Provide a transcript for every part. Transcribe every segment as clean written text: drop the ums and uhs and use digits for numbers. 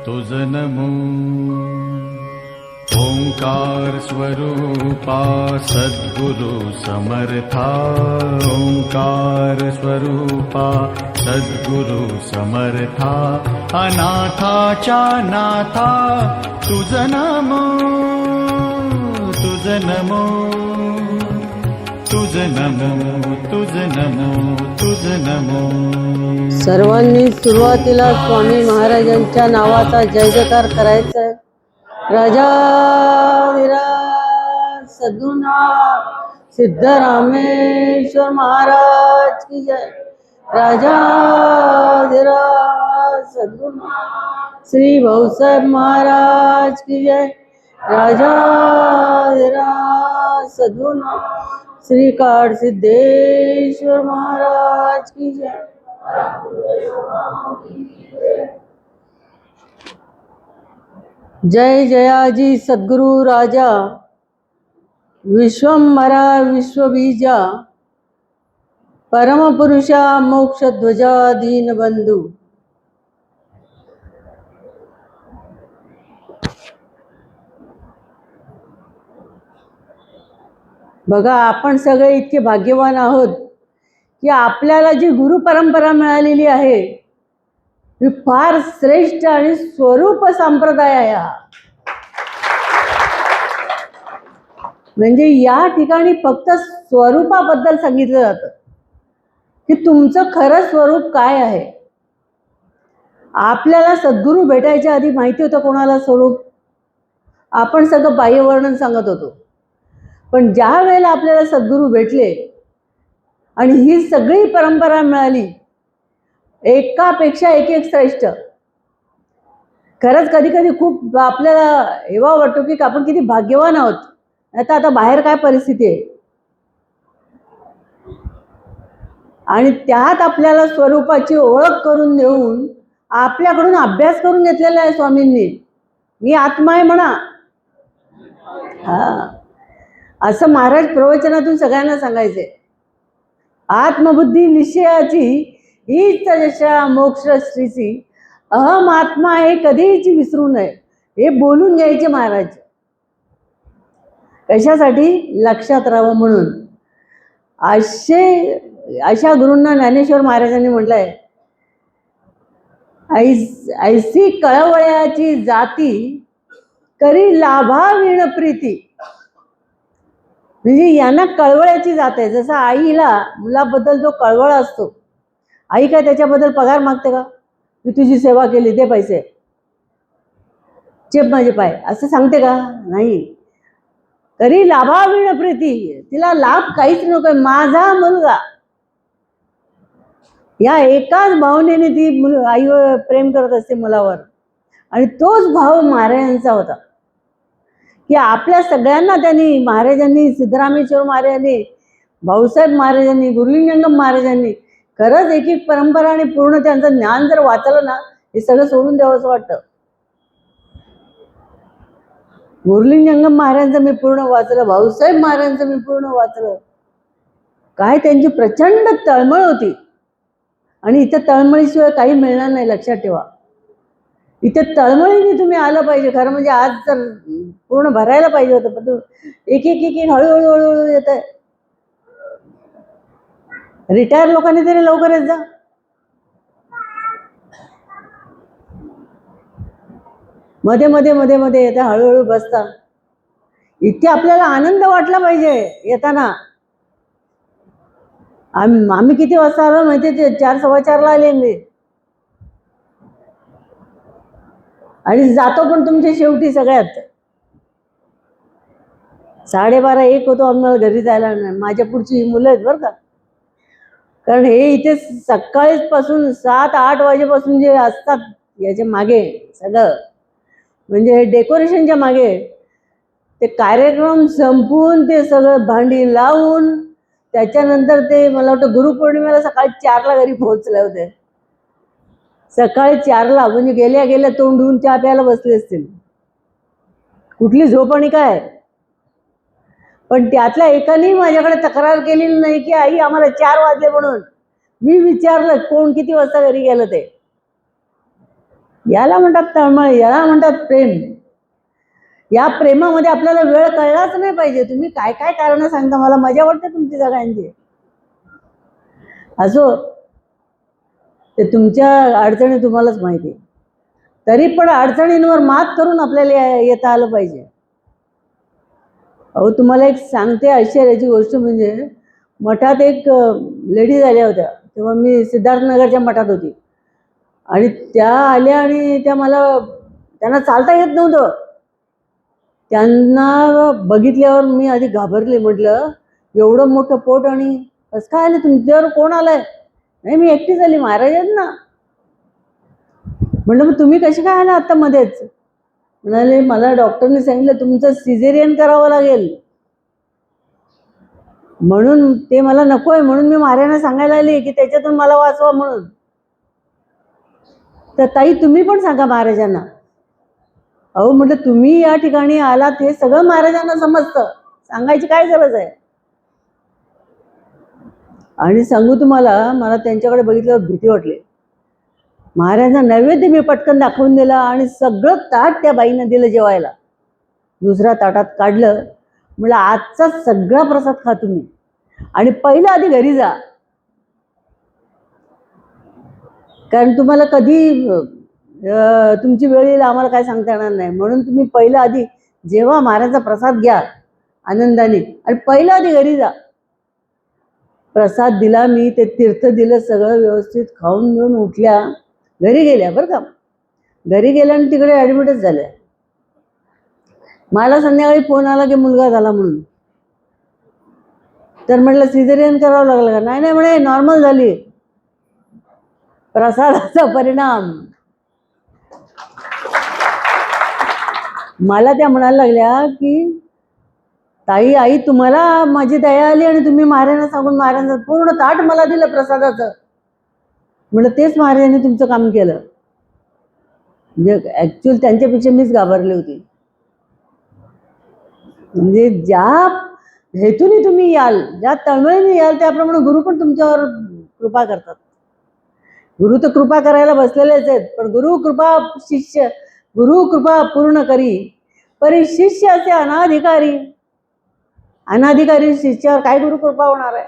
तुझ नमो ओंकार स्वरूपा सद्गुरु समर्था ओंकार स्वरूपा सद्गुरु समर्था अनाथाच्या नाथा तुझ नमो तुझ नमो तुझ नमो तुझ नमो तुझ नमो। सर्वांनी सुरुवातीला स्वामी महाराजांच्या नावाचा जय जयकार करायचा आहे। राजाधिराज सद्गुरुनाथ सिद्धरामेश्वर महाराज की जय। राजाधिराज सद्गुरुनाथ श्री भाऊसाहेब महाराज की जय। राजाधिराज सद्गुरुनाथ श्री काड सिद्धेश्वर महाराज की जय। जय जयाजी सद्गुरु राजा विश्वंभरा विश्वबीजा परमपुरुषा मोक्षध्वजा दीनबंधू। बघा, आपण सगळे इतके भाग्यवान आहोत की आपल्याला जी गुरु परंपरा मिळालेली आहे ही फार श्रेष्ठ आणि स्वरूप संप्रदाय आहे। म्हणजे या ठिकाणी फक्त स्वरूपाबद्दल सांगितलं जातं की तुमचं खरं स्वरूप काय आहे। आपल्याला सद्गुरू भेटायच्या आधी माहिती होतं कोणाला स्वरूप, आपण सगळं बाह्यवर्णन सांगत होतो। पण ज्या वेळेला आपल्याला सद्गुरू भेटले आणि ही सगळी परंपरा मिळाली, एकापेक्षा एक श्रेष्ठ। खरंच कधी कधी खूप आपल्याला हेवा वाटतो की आपण किती भाग्यवान आहोत। आता बाहेर काय परिस्थिती आहे आणि त्यात आपल्याला स्वरूपाची ओळख करून देऊन आपल्याकडून अभ्यास करून घेतलेला आहे स्वामींनी। मी आत्मा आहे म्हणा, असं महाराज प्रवचनातून सगळ्यांना सांगायचे। आत्मबुद्धी निश्चयाची हीच दशा मोक्षश्रीची अहम आत्मा हे कधीच विसरू नये, हे बोलून घ्यायचे महाराज। कशासाठी? लक्षात राहावं म्हणून। अशा गुरूंना ज्ञानेश्वर महाराजांनी म्हटलंय, ऐसी कळवळ्याची जाती करी लाभावीण प्रीती। म्हणजे यांना कळवळ्याची जात आहे। जसं आईला मुलाबद्दल जो कळवळ असतो, आई काय त्याच्याबद्दल पगार मागते का? मी तुझी सेवा केली, दे पैसे, चेप माझे पाय, असं सांगते का? नाही। तरी लाभावीण प्रीती, तिला लाभ काहीच नको, माझा मुलगा, या एकाच भावनेने ती आईवर प्रेम करत असते मुलावर। आणि तोच भाव महाराजांचा होता की आपल्या सगळ्यांना त्यांनी, महाराजांनी, सिद्धरामेश्वर महाराजांनी, भाऊसाहेब महाराजांनी, गुरुलिंगम महाराजांनी खरंच एक एक परंपरा आणि पूर्ण त्यांचं ज्ञान जर वाचलं ना, हे सगळं सोडून द्यावं असं वाटतं। गुरुलिंगम महाराजांचं मी पूर्ण वाचलं, भाऊसाहेब महाराजांचं मी पूर्ण वाचलं। काय त्यांची प्रचंड तळमळ होती। आणि इथं तळमळीशिवाय काही मिळणार नाही, लक्षात ठेवा। इथे तळमळीने तुम्ही आलं पाहिजे। खरं म्हणजे आज तर पूर्ण भरायला पाहिजे होतं, पण एक एक एक एक हळूहळू हळूहळू येत आहे। रिटायर लोकांनी तरी लवकर येत जा। मध्ये मध्ये मध्ये मध्ये येतं, हळूहळू बसता। इथे आपल्याला आनंद वाटला पाहिजे येताना। आम्ही किती वाजता आलो माहिती? 4 सव्वा 4ला आले मी, आणि जातो पण तुमच्या शेवटी सगळ्यात 12:30 1 होतो आम्हाला घरी जायला। माझ्या पुढची मुलं आहेत बरं का, कारण हे इथे सकाळीच पासून 7-8 वाजेपासून जे असतात याच्या मागे सगळं, म्हणजे हे डेकोरेशनच्या मागे ते कार्यक्रम संपवून ते सगळं भांडी लावून त्याच्यानंतर ते मला वाटतं गुरुपौर्णिमेला सकाळी 4ला घरी पोहोचले होते. सकाळी 4ला म्हणजे गेल्या गेल्या तोंड धुवून चहा प्यायला बसले असतील. कुठली झोप आणि काय. पण त्यातल्या एकाने माझ्याकडे तक्रार केलेली नाही की आई आम्हाला 4 वाजले म्हणून. मी विचारलं कोण किती वाजता घरी गेलं ते. याला म्हणतात तळमळ, याला म्हणतात प्रेम. या प्रेमामध्ये आपल्याला वेळ कळलाच नाही पाहिजे. तुम्ही काय काय कारण सांगता, मला मजा वाटते तुमची सगळ्यांची. असो, ते तुमच्या अडचणी तुम्हालाच माहिती. तरी पण अडचणींवर मात करून आपल्याला येता आलं पाहिजे. अहो तुम्हाला एक सांगते आश्चर्याची गोष्ट, म्हणजे मठात एक लेडीज आल्या होत्या. तेव्हा मी सिद्धार्थनगरच्या मठात होती आणि त्या आल्या आणि त्यांना चालता येत नव्हतं. त्यांना बघितल्यावर मी आधी घाबरले. म्हटलं एवढं मोठं पोट आणि कसं काय आलं, तुमच्यावर कोण आलंय? नाही मी एकटीच आली, महाराज आहेत ना. म्हटलं मग तुम्ही कशी काय आला आता मध्येच? म्हणाले मला डॉक्टरने सांगितलं तुमचं सिझेरियन करावं लागेल, म्हणून ते मला नको आहे, म्हणून मी महाराजांना सांगायला आली की त्याच्यातून मला वाचवा म्हणून. तर ताई तुम्ही पण सांगा महाराजांना. अहो म्हटलं तुम्ही या ठिकाणी आलात हे सगळं महाराजांना समजतं, सांगायची काय गरज आहे. आणि सांगू तुम्हाला, मला त्यांच्याकडे बघितल्यावर भीती वाटली. महाराजांना नैवेद्य मी पटकन दाखवून दिला आणि सगळं ताट त्या बाईनं दिलं जेवायला. दुसऱ्या ताटात काढलं. म्हटलं आजचा सगळा प्रसाद खा तुम्ही आणि पहिलं आधी घरी जा, कारण तुम्हाला कधी तुमची वेळ येईल आम्हाला काय सांगता येणार नाही. म्हणून तुम्ही पहिलं आधी जेव्हा महाराजांचा प्रसाद घ्या आनंदाने आणि पहिलं आधी घरी जा. प्रसाद दिला मी, ते तीर्थ दिलं, सगळं व्यवस्थित खाऊन घेऊन उठल्या, घरी गेल्या. बरं का, घरी गेल्या आणि तिकडे ॲडमिटच झाल्या. मला संध्याकाळी फोन आला की मुलगा झाला म्हणून. तर म्हटलं सिझेरियन करावं लागलं का? नाही नाही म्हणे नॉर्मल झाली. प्रसादाचा परिणाम. मला त्या म्हणायला लागल्या की ताई आई तुम्हाला माझी दया आली आणि तुम्ही महाराजांना सांगून महाराजांचं पूर्ण ताट मला दिलं प्रसादाचं. म्हटलं तेच महाराजांनी तुमचं काम केलं. म्हणजे ऍक्च्युअल त्यांच्यापेक्षा मीच घाबरली होती. म्हणजे ज्या हेतूने तुम्ही याल, ज्या तळमळीने याल, त्याप्रमाणे गुरु पण तुमच्यावर कृपा करतात. गुरु तर कृपा करायला बसलेलेच आहेत, पण गुरु कृपा पूर्ण करी परी शिष्य असे अनाधिकारी. अनाधिकारी शिष्यावर काय गुरु कृपा होणार आहे?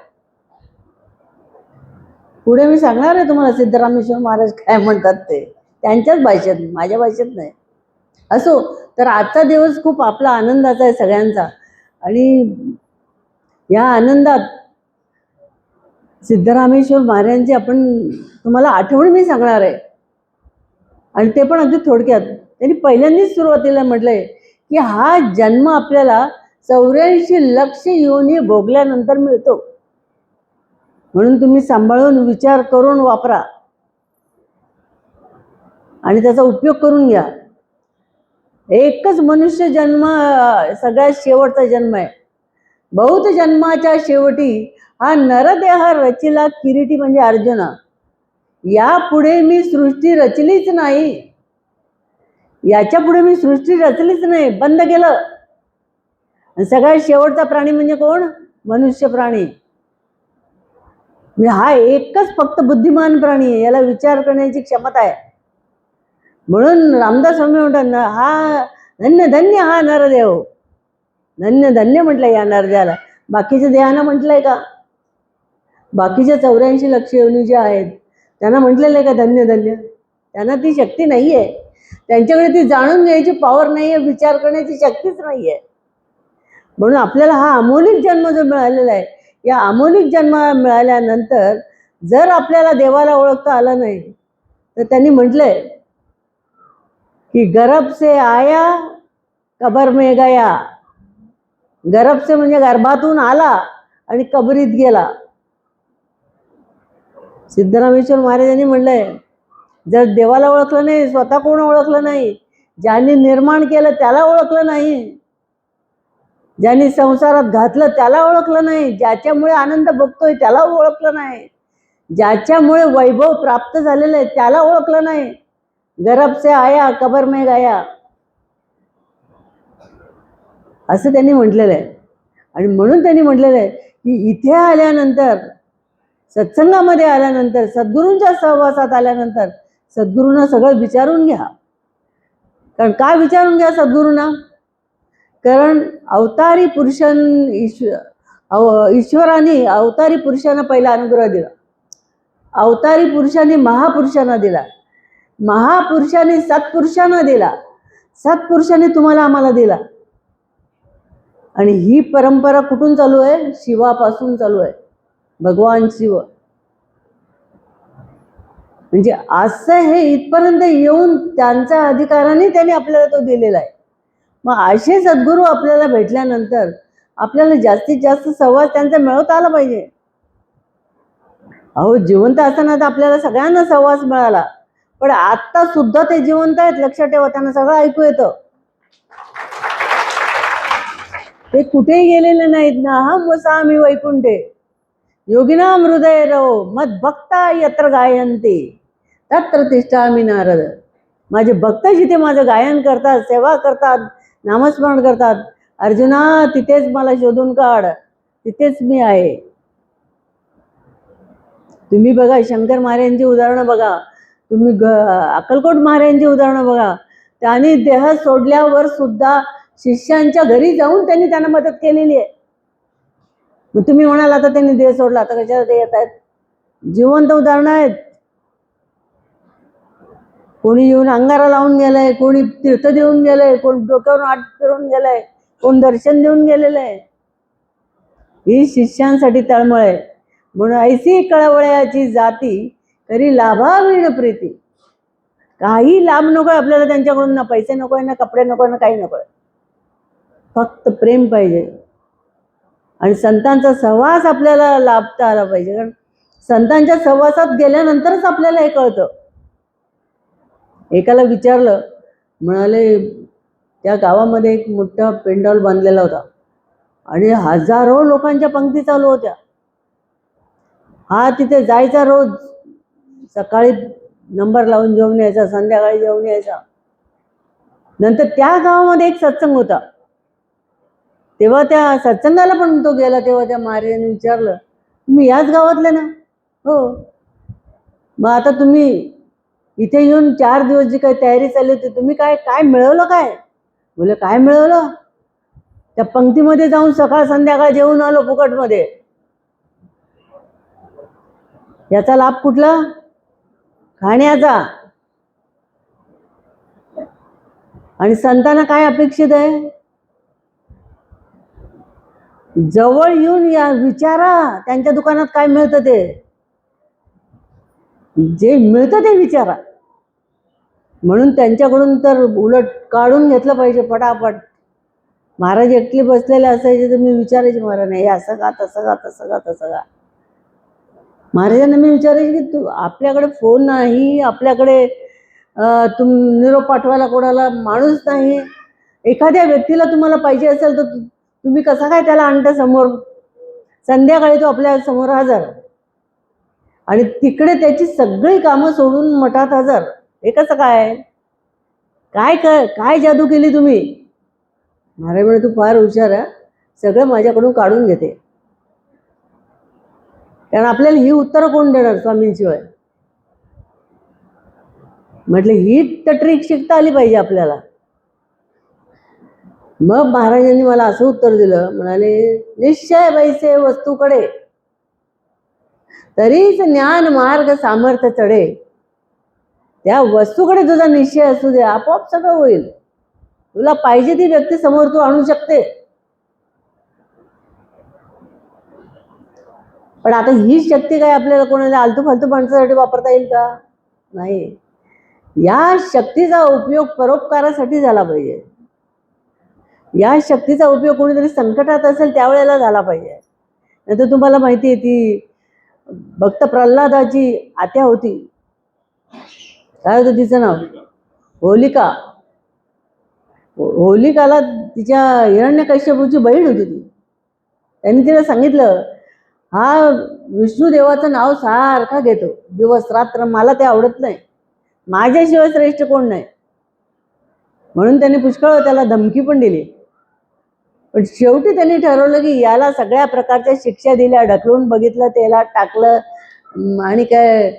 पुढे मी सांगणार आहे तुम्हाला सिद्धरामेश्वर महाराज काय म्हणतात ते, त्यांच्याच भाषेत, माझ्या भाषेत नाही. असो, तर आजचा दिवस खूप आपला आनंदाचा आहे सगळ्यांचा. आणि या आनंदात सिद्धरामेश्वर महाराजांची आपण तुम्हाला आठवण मी सांगणार आहे, आणि ते पण अगदी थोडक्यात. त्यांनी पहिल्यांदाच सुरुवातीला म्हटलंय की हा जन्म आपल्याला 84 लक्ष योनी भोगल्यानंतर मिळतो, म्हणून तुम्ही सांभाळून विचार करून वापरा आणि त्याचा उपयोग करून घ्या. एकच मनुष्य जन्म सगळ्यात शेवटचा जन्म आहे. बहुत जन्माच्या शेवटी हा नरदेह रचिला किरीटी, म्हणजे अर्जुना यापुढे मी सृष्टी रचलीच नाही. याच्या पुढे मी सृष्टी रचलीच नाही, बंद केलं. सगळ्यात शेवटचा प्राणी म्हणजे कोण? मनुष्य प्राणी. हा एकच फक्त बुद्धिमान प्राणी आहे, याला विचार करण्याची क्षमता आहे. म्हणून रामदास स्वामी म्हणतात हा धन्य धन्य हा नरदेव. धन्य धन्य म्हटलंय या नरदेहाला. बाकीच्या देहानं म्हटलंय का? बाकीच्या 84 लक्ष योनी ज्या आहेत त्यांना म्हटलेलं आहे का धन्य धन्य? त्यांना ती शक्ती नाहीये. त्यांच्याकडे ती जाणून घ्यायची पॉवर नाहीये, विचार करण्याची शक्तीच नाहीये. म्हणून आपल्याला हा अमौलिक जन्म जो मिळालेला आहे, या अमौलिक जन्म मिळाल्यानंतर जर आपल्याला देवाला ओळखता आलं नाही, तर त्यांनी म्हटलंय की गर्भ से आया कबर में गया. गर्भ से म्हणजे गर्भातून आला आणि कबरीत गेला. सिद्धरामेश्वर महाराजांनी म्हणलंय जर देवाला ओळखलं नाही, स्वतः कोण ओळखलं नाही, ज्यांनी निर्माण केलं त्याला ओळखलं नाही, ज्यांनी संसारात घातलं त्याला ओळखलं नाही, ज्याच्यामुळे आनंद भोगतोय त्याला ओळखलं नाही, ज्याच्यामुळे वैभव प्राप्त झालेलं आहे त्याला ओळखलं नाही. गर्भ से आया कबर में गया, असं त्यांनी म्हटलेलं आहे. आणि म्हणून त्यांनी म्हटलेलं आहे की इथे आल्यानंतर, सत्संगामध्ये आल्यानंतर, सद्गुरूंच्या सहवासात आल्यानंतर सद्गुरूंना सगळं विचारून घ्या. कारण काय विचारून घ्या सद्गुरूंना? कारण अवतारी ईश्वराने अवतारी पुरुषांना पहिला अनुग्रह दिला, अवतारी पुरुषांनी महापुरुषांना दिला, महापुरुषांनी सत्पुरुषांना दिला, सत्पुरुषांनी तुम्हाला आम्हाला दिला. आणि ही परंपरा कुठून चालू आहे? शिवापासून चालू आहे. भगवान शिव म्हणजे असं हे इथपर्यंत येऊन त्यांच्या अधिकाराने त्यांनी आपल्याला तो दिलेला आहे. मग असे सद्गुरू आपल्याला भेटल्यानंतर आपल्याला जास्तीत जास्त सहवास त्यांचा मिळवता आला पाहिजे. अहो, जिवंत असताना तर आपल्याला सगळ्यांना सहवास मिळाला, पण आता सुद्धा ते जिवंत आहेत, लक्षात ठेवा. त्यांना सगळं ऐकू येतं, ते कुठेही गेलेले नाहीत ना. हम वसामि वैकुंठे योगिनाम हृदय रवो मद भक्ता यत्र गायन्ति तत्र तिष्ठामि नारद. माझे भक्त जिथे माझं गायन करतात, सेवा करतात, नामस्मरण करतात, अर्जुना तिथेच मला शोधून काढ, तिथेच मी आहे. तुम्ही बघा शंकर महाराजांची उदाहरणं बघा, तुम्ही अक्कलकोट महाराजांची उदाहरणं बघा. त्यांनी देह सोडल्यावर सुद्धा शिष्यांच्या घरी जाऊन त्यांना मदत केलेली आहे. मग तुम्ही म्हणाल आता त्यांनी देह सोडला, आता कशाला ते येत आहेत? जिवंत उदाहरणं आहेत. कोणी येऊन अंगारा लावून गेलंय, कोणी तीर्थ देऊन गेलंय, कोण डोक्यावरून आत फिरून गेलंय, कोण दर्शन देऊन गेलेलं आहे. ही शिष्यांसाठी तळमळ आहे. म्हणून ऐसी कळवळ्याची जाती तरी लाभावीण प्रीती. काही लाभ नकोय आपल्याला त्यांच्याकडून, ना पैसे नकोय, ना कपडे नकोय, ना काही नकोय, फक्त प्रेम पाहिजे. आणि संतांचा सहवास आपल्याला लाभता आला पाहिजे. कारण संतांच्या सहवासात गेल्यानंतरच आपल्याला हे कळतं. एकाला विचारलं, म्हणाले त्या गावामध्ये एक मोठा पेंडॉल बांधलेला होता आणि हजारो लोकांच्या पंक्ती चालू होत्या. हा तिथे जायचा, रोज सकाळी नंबर लावून जेवून यायचा, संध्याकाळी जेवून यायचा. नंतर त्या गावामध्ये एक सत्संग होता, तेव्हा त्या सत्संगाला पण तो गेला. तेव्हा त्या महाराजांनी विचारलं, तुम्ही याच गावातले ना? हो. मग आता तुम्ही इथे येऊन 4 दिवस जी काही तयारी चालली होती, तुम्ही काय मिळवलं? काय बोले, काय मिळवलं? त्या पंक्तीमध्ये जाऊन सकाळ संध्याकाळ जेवून आलो फुकटमध्ये. याचा लाभ कुठला? खाण्याचा. आणि संतांना काय अपेक्षित आहे? जवळ येऊन या, विचारा त्यांच्या दुकानात काय मिळतं, ते जे मिळतं ते विचारा. म्हणून त्यांच्याकडून तर उलट काढून घेतलं पाहिजे फटाफट. महाराज एकटे बसलेले असायचे तर मी विचारायचे, महाराज नाही असं का, तसं का, तसं का, तसं का. महाराजांना मी विचारायचे की तू, आपल्याकडे फोन नाही, आपल्याकडे निरोप पाठवायला कोणाला माणूस नाही, एखाद्या व्यक्तीला तुम्हाला पाहिजे असेल तर तुम्ही कसा काय त्याला आणता समोर? संध्याकाळी तो आपल्या समोर हजर, आणि तिकडे त्याची सगळी कामं सोडून मठात हजर. हे कसं काय? काय जादू केली तुम्ही? महाराज म्हणे, तू फार हुशार आहे, सगळं माझ्याकडून काढून घेते. कारण आपल्याला ही उत्तरं कोण देणार स्वामींशिवाय? म्हटलं ही तर ट्रिक शिकता आली पाहिजे आपल्याला. मग महाराजांनी मला असं उत्तर दिलं, म्हणाले, निश्चय वैसे वस्तूकडे तरीच ज्ञान मार्ग सामर्थ्य चढे. त्या वस्तूकडे तुझा निश्चय असू दे, आपोआप सगळं होईल. तुला पाहिजे ती व्यक्ती समोर तू आणू शकते. पण आता ही शक्ती काय आपल्याला कोणाला आलतू फालतू माणसासाठी वापरता येईल का? नाही. या शक्तीचा उपयोग परोपकारासाठी झाला पाहिजे. या शक्तीचा उपयोग कोणीतरी संकटात असेल त्यावेळेला झाला पाहिजे. नाहीतर तुम्हाला माहिती आहे, ती भक्त प्रल्हादाची आत्या होती, काय होतं तिचं नाव? होलिका. होलिकाला तिच्या हिरण्यकश्यपूची बहीण होती ती. त्यांनी तिला सांगितलं, हा विष्णुदेवाचं नाव सारखा घेतो दिवस रात्र, मला ते आवडत नाही, माझ्याशिवाय श्रेष्ठ कोण नाही. म्हणून त्यांनी पुष्कळ त्याला धमकी पण दिली. पण शेवटी त्यांनी ठरवलं की याला सगळ्या प्रकारच्या शिक्षा दिल्या, ढकलून बघितलं, तेलात टाकलं आणि काय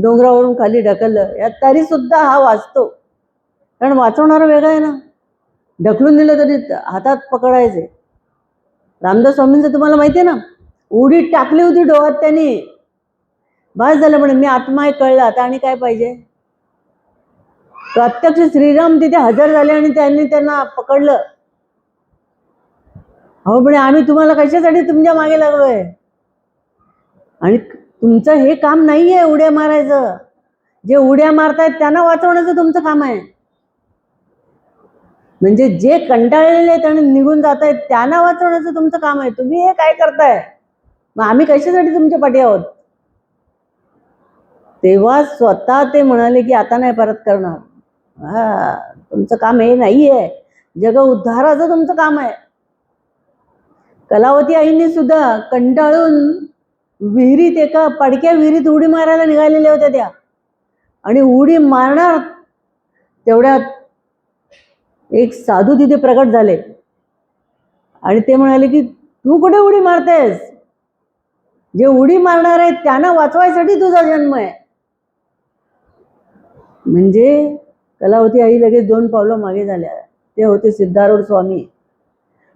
डोंगरावरून खाली ढकललं, या तरी सुद्धा हा वाचतो. कारण वाचवणारा वेगळा आहे ना. ढकलून दिलं तरी हातात पकडायचे. रामदास स्वामींचं तुम्हाला माहिती आहे ना, उडी टाकली होती डोळ्यात त्यांनी, बस झालं म्हणे, मी आत्मा आहे कळलं, आता आणि काय पाहिजे. प्रत्यक्ष श्रीराम तिथे हजर झाले आणि त्यांनी त्यांना पकडलं. हो म्हणे, आम्ही तुम्हाला कशासाठी तुमच्या मागे लागलोय, आणि तुमचं हे काम नाहीये उड्या मारायचं. जे उड्या मारतायत त्यांना वाचवण्याचं तुमचं काम आहे. म्हणजे जे कंटाळलेले आहेत आणि निघून जात आहेत त्यांना वाचवण्याचं तुमचं काम आहे. तुम्ही हे काय करताय, मग आम्ही कशासाठी तुमच्या पाठी आहोत. तेव्हा स्वतः ते म्हणाले की आता नाही परत करणार. तुमचं काम हे नाहीये, जग उद्धाराचं तुमचं काम आहे. कलावती आईंनी सुद्धा कंटाळून विहिरीत, एका पडक्या विहिरीत उडी मारायला निघालेल्या होत्या त्या, आणि उडी मारणार तेवढ्यात एक साधू तिथे प्रकट झाले आणि ते म्हणाले की तू कुठे उडी मारतेस, जे उडी मारणार आहेत त्यांना वाचवायसाठी तुझा जन्म आहे. म्हणजे कलावती आई लगेच 2 पावलं मागे झाल्या. ते होते सिद्धारूढ स्वामी,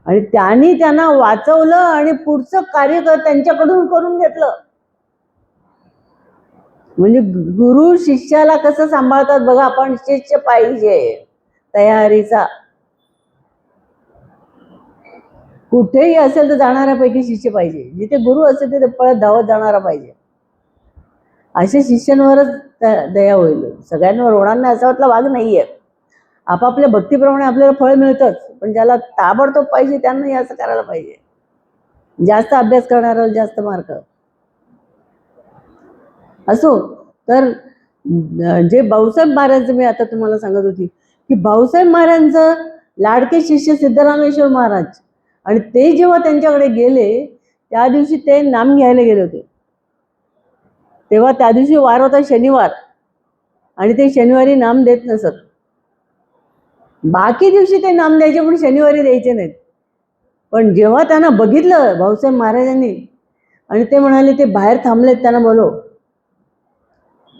आणि त्यांनी त्यांना वाचवलं आणि पुढचं कार्य त्यांच्याकडून करून घेतलं. म्हणजे गुरु शिष्याला कसं सांभाळतात बघा. आपण शिष्य पाहिजे तयारीचा, कुठेही असेल तर जाणाऱ्यापैकी शिष्य पाहिजे. जिथे गुरु असेल तिथे पळत धावत जाणारा पाहिजे. अशा शिष्यांवरच दया होईल. सगळ्यांवर होणार नाही असातला भाग नाहीये. आपापल्या भक्तीप्रमाणे आपल्याला फळ मिळतंच, पण ज्याला ताबडतोब पाहिजे त्यांनाही असं करायला पाहिजे. जास्त अभ्यास करणाऱ्याला जास्त मार्क असो. तर जे भाऊसाहेब महाराजांचं मी आता तुम्हाला सांगत होती की भाऊसाहेब महाराजांचं लाडके शिष्य सिद्धरामेश्वर महाराज, आणि ते जेव्हा त्यांच्याकडे गेले त्या दिवशी ते नाम घ्यायला गेले होते. तेव्हा त्या दिवशी वार होता शनिवार, आणि ते शनिवारी नाम देत नसत. बाकी दिवशी ते नाम द्यायचे पण शनिवारी द्यायचे नाहीत. पण जेव्हा त्यांना बघितलं भाऊसाहेब महाराजांनी, आणि ते म्हणाले ते बाहेर थांबलेत, त्यांना बोलव.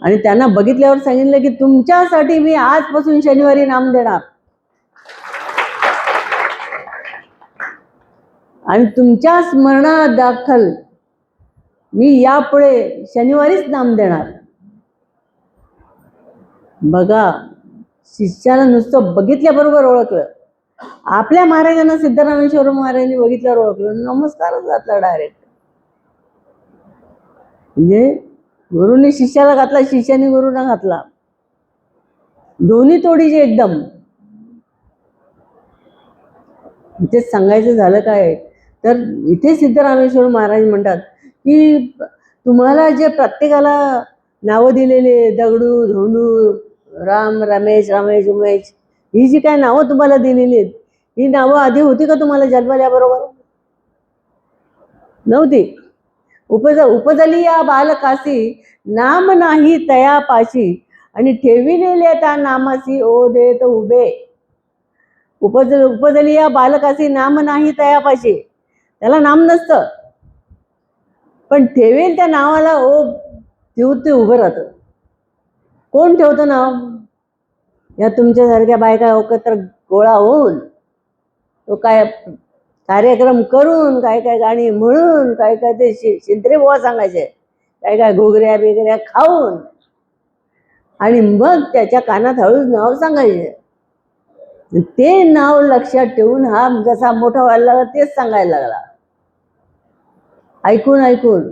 आणि त्यांना बघितल्यावर सांगितलं की तुमच्यासाठी मी आजपासून शनिवारी नाम देणार, आणि तुमच्या स्मरणादाखल मी यापुढे शनिवारीच नाम देणार. बघा, शिष्याला नुसतं बघितल्याबरोबर ओळखलं. आपल्या महाराजांना सिद्धरामेश्वर महाराजांनी बघितल्यावर ओळखलं, नमस्कारच घातला डायरेक्ट. म्हणजे गुरुने शिष्याला घातला, शिष्याने गुरुना घातला, दोन्ही तोडीचे एकदम. इथे सांगायचं झालं काय, तर इथे सिद्धरामेश्वर महाराज म्हणतात की तुम्हाला जे प्रत्येकाला नावं दिलेले, दगडू, धोंडू, राम, रमेश, रमेश, उमेश, ही जी काय नावं तुम्हाला दिलेली आहेत, ही नावं आधी होती का तुम्हाला जन्मल्याबरोबर? नव्हती. उपजली या बालकासी नाम नाही तयापाशी, आणि ठेविलेले त्या नामासी ओ देत उभे. उपजली या बालकासी नाम नाही तयापाशी, त्याला नाम नसतं, पण ठेवेल त्या नावाला ओ ठेवून ते उभं राहतं. कोण ठेवतं नाव? या तुमच्यासारख्या बायका एकत्र गोळा होऊन, तो काय कार्यक्रम करून, काय काय गाणी म्हणून, काय काय ते शिंत्रे बुवा सांगायचे, काय काय घोगऱ्या बिगऱ्या खाऊन, आणि मग त्याच्या कानात हळूच नाव सांगायचे. ते नाव लक्षात ठेवून हा जसा मोठा व्हायला लागला तेच सांगायला लागला, ऐकून ऐकून.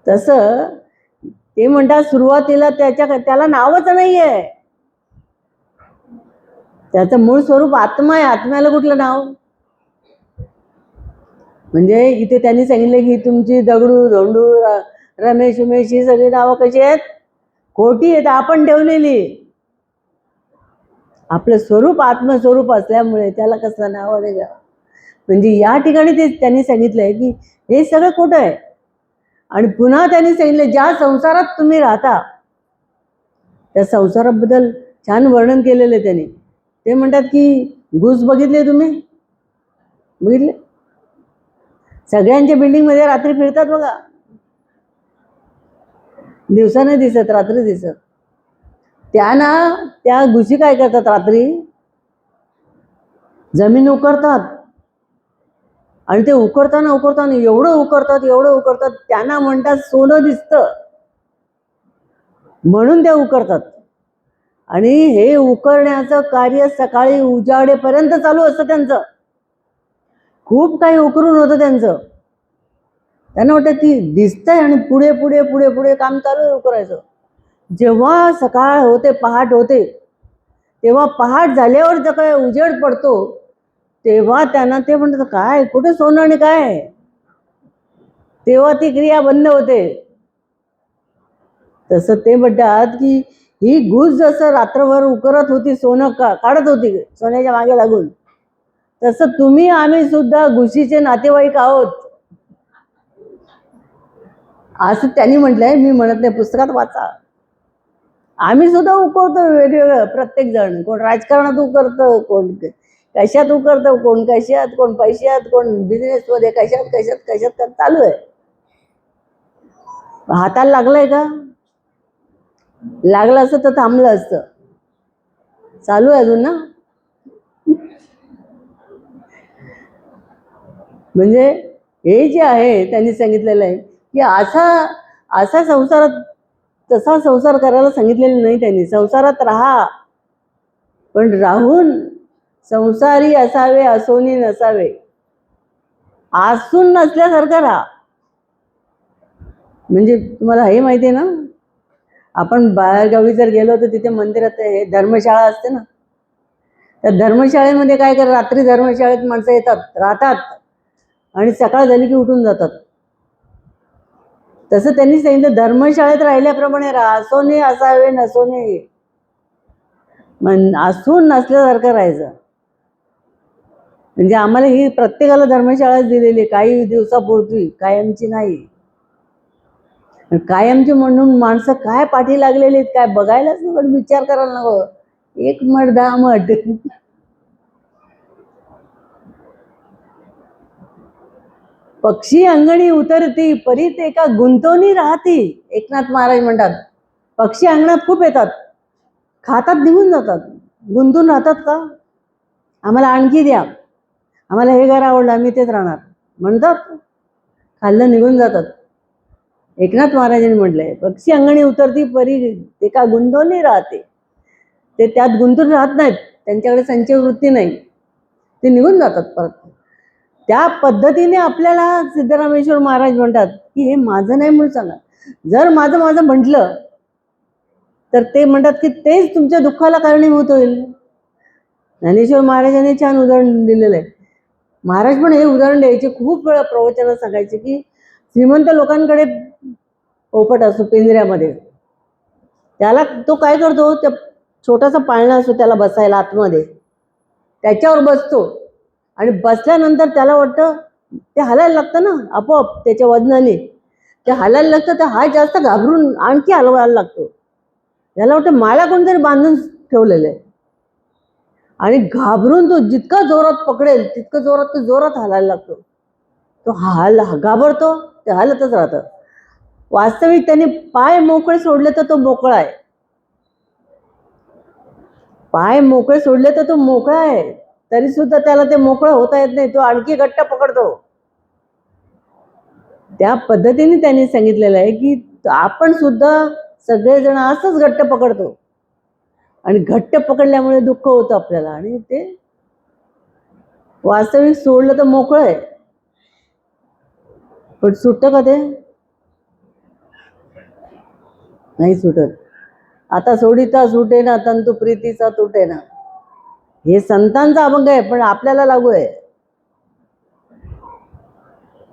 तसं ते म्हणतात सुरुवातीला त्याला नावच नाहीये, त्याचं मूळ स्वरूप आत्मा आहे. आत्म्याला कुठलं नाव? म्हणजे इथे त्यांनी सांगितलं की तुमची दगडू, धोंडू, रमेश, उमेश ही सगळी नावं कशी आहेत? खोटी आहेत, आपण ठेवलेली. आपलं स्वरूप आत्मस्वरूप असल्यामुळे त्याला कसलं नाव आलं घ्या. म्हणजे या ठिकाणी ते त्यांनी सांगितलंय की हे सगळं खोटं आहे. आणि पुन्हा त्यांनी सांगितलं ज्या संसारात तुम्ही राहता त्या संसाराबद्दल छान वर्णन केलेलं आहे त्यांनी. ते म्हणतात की घुस बघितले तुम्ही, बघितले सगळ्यांच्या बिल्डिंग मध्ये रात्री फिरतात बघा, दिवसा नाही दिसत, रात्री दिसत. त्या घुशी काय करतात, रात्री जमीन उकरतात आणि ते उकरताना एवढं उकरतात त्यांना म्हणतात सोनं दिसतं म्हणून ते उकरतात. आणि हे उकरण्याचं कार्य सकाळी उजाडेपर्यंत चालू असतं त्यांचं. खूप काही उकरून होतं त्यांचं. त्यांना वाटतं ती दिसतंय आणि पुढे पुढे पुढे पुढे काम चालू आहे उकरायचं. जेव्हा सकाळ होते, पहाट होते, तेव्हा पहाट झाल्यावर जर काय उजेड पडतो तेव्हा त्यांना ते म्हणतात काय कुठे सोनं आणि काय, तेव्हा ती क्रिया बंद होते. तसं ते म्हणतात की ही घुस जसं रात्रभर उकरत होती, सोनं काढत होती सोन्याच्या मागे लागून, तसं तुम्ही आम्ही सुद्धा घुशीचे नातेवाईक आहोत असं त्यांनी म्हटलंय. मी म्हणत नाही, पुस्तकात वाचा. आम्ही सुद्धा उकरतो वेगवेगळं, प्रत्येक जण. कोण राजकारणात उकरतं, कोण कशात उकरतं, कोण कशात, कोण पैशात, कोण बिझनेस मध्ये, कशात कशात कशात चालू आहे. हाताला लागलंय का, लागलं असतं तर थांबलं असतं. चालू आहे अजून ना. म्हणजे हे जे आहे त्यांनी सांगितलेलं आहे की असा संसारात, तसा संसार करायला सांगितलेलं नाही त्यांनी. संसारात राहा पण राहून संसारी असावे, असोनी नसावे. आसून नसल्यासारखं राहा. म्हणजे तुम्हाला हे माहिती आहे ना, आपण बाहेरगावी जर गेलो तर तिथे मंदिरात हे धर्मशाळा असते ना, त्या धर्मशाळेमध्ये काय कर, रात्री धर्मशाळेत माणसं येतात, राहतात आणि सकाळ झाली की उठून जातात. तसं त्यांनी सांगितलं धर्मशाळेत राहिल्याप्रमाणे राहा. असोने असावे, नसोने, असून नसल्यासारखं राहायचं. म्हणजे आम्हाला ही प्रत्येकाला धर्मशाळाच दिलेली, काही दिवसापुरती, कायमची नाही. कायमची म्हणून माणसं काय पाठी लागलेली आहेत काय बघायलाच नको, विचार करायला नको. एक मठ 10 मठ. पक्षी अंगणी उतरती परी ते का गुंतवणी राहती. एकनाथ महाराज म्हणतात पक्षी अंगणात खूप येतात, खातात, निघून जातात. गुंतून राहतात का, आम्हाला आणखी द्या, आम्हाला हे घर आवडलं, आम्ही तेच राहणार म्हणतात, खाल्लं निघून जातात. एकनाथ महाराजांनी म्हटलंय पक्षी अंगणी उतरती परी ते का गुंतवणी राहते. ते त्यात गुंतून राहत नाहीत, त्यांच्याकडे संचय वृत्ती नाही, ते निघून जातात परत. त्या पद्धतीने आपल्याला सिद्धरामेश्वर महाराज म्हणतात की हे माझं नाही म्हणून सांगा. जर माझं माझं म्हटलं तर ते म्हणतात की तेच तुमच्या दुःखाला कारणीभूत होईल. ज्ञानेश्वर महाराजांनी छान उदाहरण दिलेलं आहे. महाराज पण हे उदाहरण द्यायचे, खूप वेळा प्रवचनात सांगायचे की श्रीमंत लोकांकडे पोपट असतो पिंजऱ्यामध्ये, त्याला तो काय करतो, त्या छोटासा पाळणा असतो त्याला बसायला आतमध्ये, त्याच्यावर बसतो आणि बसल्यानंतर त्याला वाटतं ते हलायला लागतं ना आपोआप, त्याच्या वजनाने ते हलायला लागतं, तर हा जास्त घाबरून आणखी हलवायला लागतो. त्याला वाटतं मला कोणतरी बांधून ठेवलेलं आहे आणि घाबरून तो जितका जोरात पकडेल तितकं जोरात तो जोरात हलायला लागतो. तो घाबरतो, ते हलतच राहतं. वास्तविक त्याने पाय मोकळे सोडले तर तो मोकळा आहे, पाय मोकळे सोडले तर तो मोकळा आहे, तरी सुद्धा त्याला ते मोकळं होता येत नाही, तो आणखी घट्ट पकडतो. त्या पद्धतीने त्यांनी सांगितलेलं आहे की आपण सुद्धा सगळेजण असंच घट्ट पकडतो आणि घट्ट पकडल्यामुळे दुःख होतं आपल्याला, आणि ते वास्तविक सोडलं तर मोकळं आहे, पण सुटतं का ते, नाही सुटत. आता सोडिता सुटेना तंतु प्रीतीचा तुटेना, हे संतांचा अभंग आहे पण आपल्याला लागू आहे.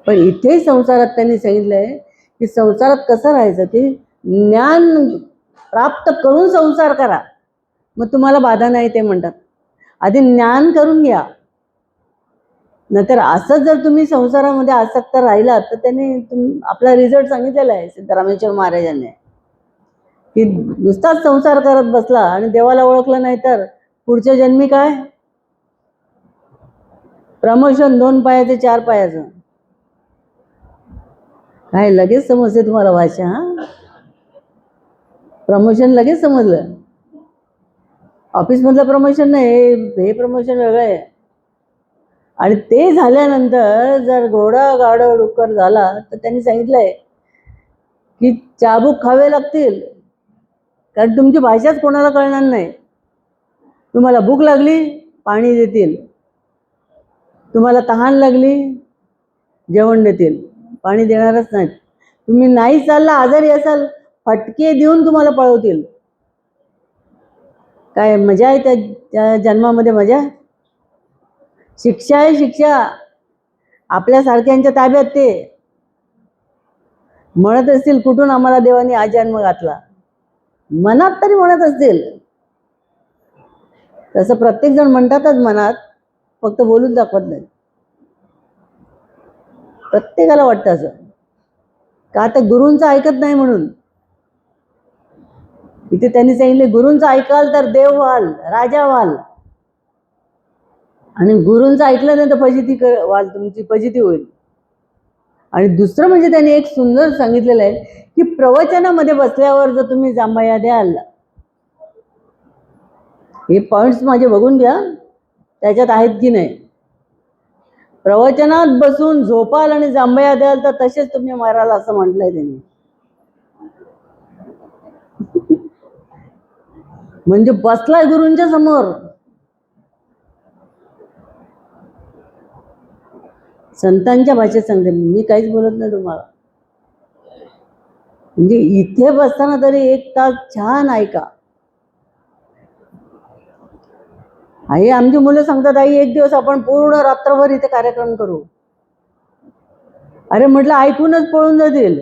पण इथे संसारात त्यांनी सांगितलंय की संसारात कसं राहायचं, की ज्ञान प्राप्त करून संसार करा, मग तुम्हाला बाधा नाही ते म्हणतात. आधी ज्ञान करून घ्या, नाहीतर असं जर तुम्ही संसारामध्ये आसक्त राहिलात तर त्यांनी आपला रिझल्ट सांगितलेला आहे सिद्धरामेश्वर महाराजांनी, की नुसताच संसार करत बसला आणि देवाला ओळखलं नाही तर पुढच्या जन्मी काय प्रमोशन 2 पायाचे 4 पायाचं. काय लगेच समजते तुम्हाला भाषा? हा, प्रमोशन लगेच समजलं. ऑफिसमधलं प्रमोशन नाही, हे प्रमोशन वेगळं आहे. आणि ते झाल्यानंतर जर घोडा गाढव डुक्कर झाला तर त्यांनी सांगितलंय की चाबूक खावे लागतील, कारण तुमची भाषाच कोणाला कळणार नाही. तुम्हाला भूक लागली पाणी देतील, तुम्हाला तहान लागली जेवण देतील, पाणी देणारच नाहीत. तुम्ही नाही चालला आजारी असाल फटके देऊन तुम्हाला पळवतील. काय मजा आहे त्या जन्मामध्ये? मजा, शिक्षा आहे शिक्षा. आपल्यासारख्यांच्या ताब्यात ते म्हणत असतील कुठून आम्हाला देवाने हा जन्म घातला, मनात तरी म्हणत असतील. तसं प्रत्येक जण म्हणतातच मनात, फक्त बोलून दाखवत नाही. प्रत्येकाला वाटतं असं, का तर गुरूंचं ऐकत नाही म्हणून. इथे त्यांनी सांगितले गुरूंचं ऐकाल तर देव व्हाल, राजा व्हाल, आणि गुरूंचं ऐकलं नाही तर फजिती व्हाल, तुमची फजिती होईल. आणि दुसरं म्हणजे त्यांनी एक सुंदर सांगितलेलं आहे की प्रवचनामध्ये बसल्यावर जर तुम्ही जांभया द्याल, हे पॉइंट्स माझे बघून घ्या त्याच्यात आहेत की नाही. प्रवचनात बसून झोपाल आणि जांभया द्याल तर तसेच तुम्ही माराल, असं म्हटलंय त्यांनी. म्हणजे बसलाय गुरूंच्या समोर. संतांच्या भाषेत सांगते मी, काहीच बोलत नाही तुम्हाला. म्हणजे इथे बसताना तरी 1 तास छान ऐका. आई आमची मुलं सांगतात, आई एक दिवस आपण पूर्ण रात्रभर इथे कार्यक्रम करू. अरे म्हटलं ऐकूनच पळून जातील.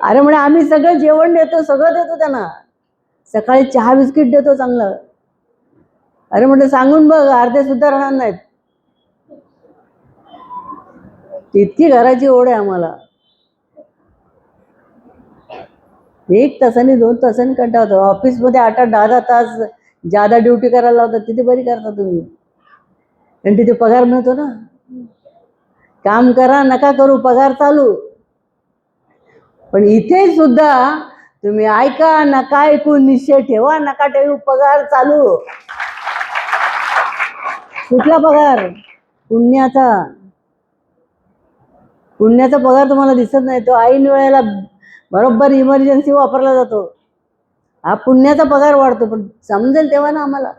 अरे म्हणे आम्ही सगळं जेवण देतो, सगळं देतो त्यांना, सकाळी चहा बिस्किट देतो चांगलं. अरे म्हटलं सांगून बघ, अर्धे सुद्धा राहणार नाहीत. इतकी घराची ओढ आहे आम्हाला. 1 तासाने 2 तासाने कंटाळा होतो. ऑफिसमध्ये 8-10 तास जादा ड्युटी करायला लावतात, तिथे बरी करता तुम्ही, आणि तिथे पगार मिळतो ना. काम करा नका करू, पगार चालू. पण इथे सुद्धा तुम्ही ऐका नका ऐकू, निश्चय ठेवा नका ठेवू, पगार चालू. कुठला पगार? पुण्याचा. पुण्याचा पगार तुम्हाला दिसत नाही, तो ऐन वेळेला बरोबर इमर्जन्सी वापरला जातो. हा पुण्याचा पगार वाढतो, पण समजेल तेव्हा ना आम्हाला.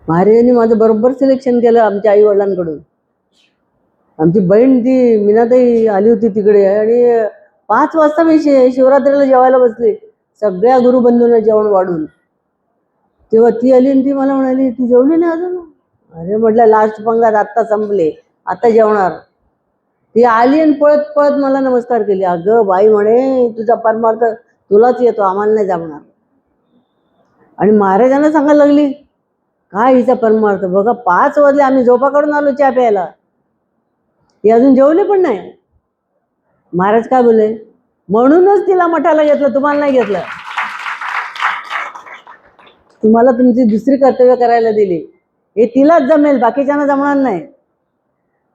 महाराजांनी माझं बरोबर सिलेक्शन केलं आमच्या आई वडिलांकडून. आमची बहीण ती मीनाताई आली होती तिकडे, आणि 5 वाजता मी शिवरात्रीला जेवायला बसले सगळ्या गुरुबंधूंना जेवण वाढून. तेव्हा ती आली आणि ती मला म्हणाली, तू जेवली नाही अजून? अरे म्हटलं लास्ट पंगात आत्ता संपले, आता जेवणार. ती आली आणि पळत पळत मला नमस्कार केली. अगं बाई म्हणे, तुझा परमार्थ तुलाच येतो, आम्हाला नाही जमणार. आणि महाराजांना सांगायला लागली, काय हिचा परमार्थ बघा, 5 वाजले, आम्ही झोपाकडून आलो चहा प्यायला, ही अजून जेवले पण नाही. महाराज काय बोलले, म्हणूनच तिला मठाला घेतलं, तुम्हाला नाही घेतलं. तुम्हाला तुमची दुसरी कर्तव्य करायला दिली, हे तिलाच जमेल, बाकीच्यांना जमणार नाही.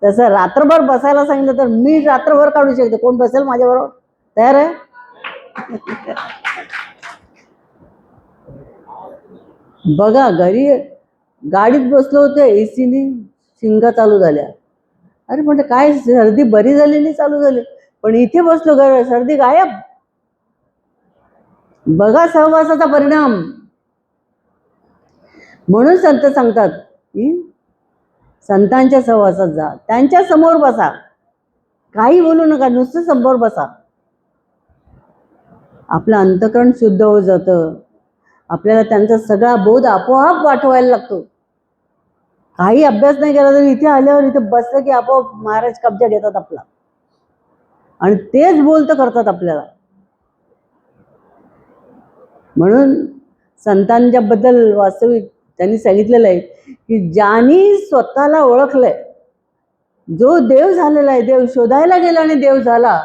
तसं रात्रभर बसायला सांगितलं तर मी रात्रभर काढू शकते. कोण बसेल माझ्याबरोबर? तयार आहे? बघा, घरी गाडीत बसलो होते, एसीनी शिंगा चालू झाल्या. अरे म्हटलं काय, सर्दी बरी झाली नाही, चालू झाली. पण इथे बसलो, सर्दी गायब. बघा सहवासाचा परिणाम. म्हणून संत सांगतात की संतांच्या सहवासात जा, त्यांच्या समोर बसा, काही बोलू नका, नुसतं समोर बसा. आपलं अंतःकरण शुद्ध होत जातं. आपल्याला त्यांचा सगळा बोध आपोआप वाटवायला लागतो. काही अभ्यास नाही केला तरी इथे आल्यावर, इथे बसलं की आपोआप महाराज कब्जा घेतात आपला. आणि तेच बोलतं करतात आपल्याला. म्हणून संतांच्या बद्दल वास्तविक त्यांनी सांगितलेलं आहे की ज्यांनी स्वतःला ओळखलंय, जो देव झालेला आहे, देव शोधायला गेला आणि देव झाला,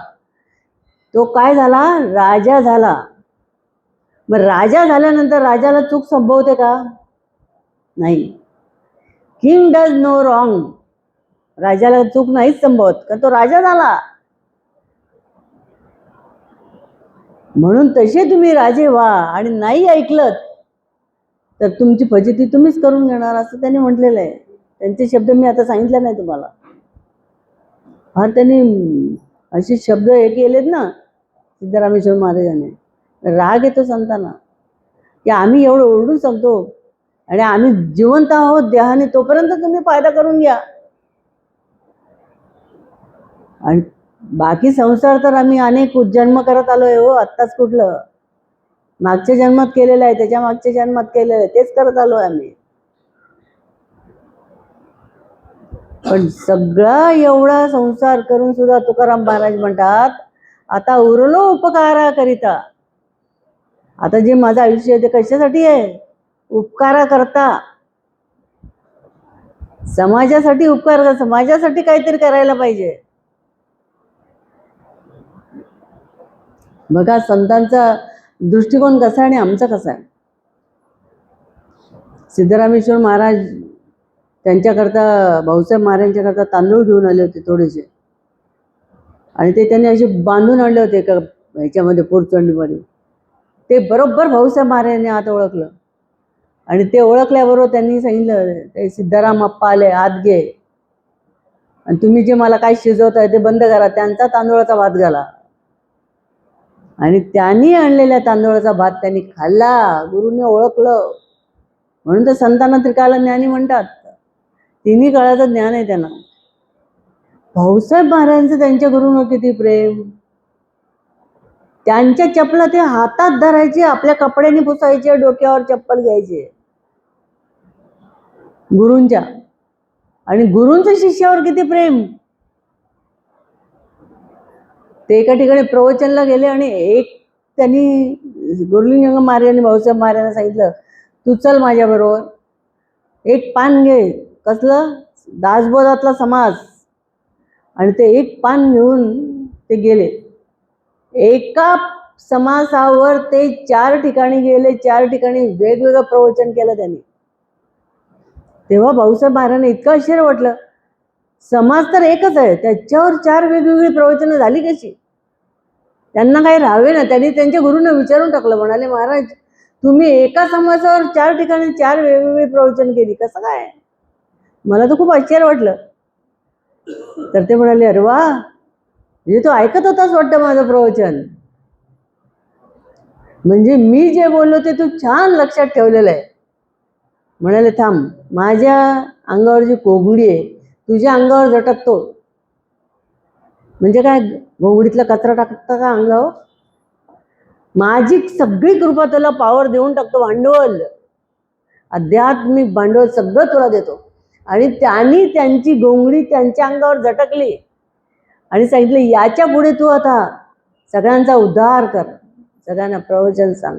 तो काय झाला? राजा झाला. मग राजा झाल्यानंतर राजाला चूक संभवते का? नाही. King does no wrong. राजाला चूक नाहीच संभवत, कारण तो राजा झाला. म्हणून तसे तुम्ही राजे व्हा, आणि नाही ऐकलं तर तुमची फजिती तुम्हीच करून घेणार, असं त्यांनी म्हटलेलं आहे. त्यांचे शब्द मी आता सांगितले नाही तुम्हाला. फार त्यांनी असे शब्द हे केलेत ना सिद्धरामेश्वर महाराजांनी. राग येतो संतांना की आम्ही एवढं ओरडून सांगतो आणि आम्ही जिवंत आहोत देहाने, तोपर्यंत तुम्ही फायदा करून घ्या. आणि बाकी संसार तर आम्ही अनेक जन्म करत आलोय हो. आत्ताच कुठलं, मागच्या जन्मात केलेलं आहे, त्याच्या मागच्या जन्मात केलेलं आहे, तेच करत आलोय आम्ही. पण सगळा एवढा संसार करून सुद्धा तुकाराम महाराज म्हणतात, आता उरलो उपकारा करिता. आता जे माझं आयुष्य आहे ते कशासाठी आहे? उपकारा करता, समाजासाठी उपकार करता, समाजासाठी काहीतरी करायला पाहिजे. बघा संतांचा दृष्टिकोन कसा आणि आमचा कसा आहे. सिद्धरामेश्वर महाराज त्यांच्याकरता, भाऊसाहेब महाराजांच्याकरता तांदूळ घेऊन आले होते थोडेसे, आणि ते त्यांनी असे बांधून आणले होते एका ह्याच्यामध्ये, पोरचंडीमध्ये. ते बरोबर भाऊसाहेब महाराजांनी आत ओळखलं, आणि ते ओळखल्याबरोबर त्यांनी सांगितलं, ते सिद्धाराम अप्पा आले, आत घे, आणि तुम्ही जे मला काय शिजवताय ते बंद करा, त्यांचा तांदूळाचा भात घाला. आणि त्यांनी आणलेल्या तांदूळाचा भात त्यांनी खाल्ला. गुरुने ओळखलं. म्हणून तर संतांना त्रिकाल ज्ञानी म्हणतात. तिन्ही काळाचं ज्ञान आहे त्यांना. भाऊसाहेब महाराजांचं त्यांच्या गुरुंवर किती प्रेम. त्यांच्या चपला ते हातात धरायचे, आपल्या कपड्याने पुसायचे, डोक्यावर चप्पल घ्यायचे गुरूंच्या. आणि गुरूंचं शिष्यावर किती प्रेम. ते एका ठिकाणी प्रवचनला गेले, आणि एक त्यांनी गुरुलिंग महाराजांनी भाऊसाहेब महाराजांना सांगितलं, तू चल माझ्या बरोबर, एक पान घे. कसलं? दासबोधातला समास. आणि ते एक पान घेऊन ते गेले. एका समासावर ते 4 ठिकाणी गेले, 4 ठिकाणी वेगवेगळं प्रवचन केलं त्यांनी. तेव्हा भाऊसाहेब महाराजांना इतकं आश्चर्य वाटलं, समाज तर एकच आहे, त्याच्यावर 4 वेगवेगळी प्रवचनं झाली कशी? त्यांना काही राहावे ना. त्यांनी त्यांच्या गुरूंना विचारून टाकलं, म्हणाले महाराज तुम्ही एका समासावर 4 ठिकाणी 4 वेगवेगळी प्रवचन केली, कसं काय? मला तर खूप आश्चर्य वाटलं. तर ते म्हणाले, अरे वा, म्हणजे तू ऐकत होतास वाटतं माझं प्रवचन, म्हणजे मी जे बोललो ते तू छान लक्षात ठेवलेलं आहे. म्हणाले थांब, माझ्या अंगावर जी कोंबडी आहे तुझ्या अंगावर झटकतो. म्हणजे काय, घोंगडीतला कचरा टाकता का अंगावर? माझी सगळी कृपा तुला पावर देऊन टाकतो, भांडवल, आध्यात्मिक भांडवल सगळं तुला देतो. आणि त्यांनी त्यांची घोंगडी त्यांच्या अंगावर झटकली आणि सांगितलं, याच्या पुढे तू आता सगळ्यांचा उद्धार कर, सगळ्यांना प्रवचन सांग.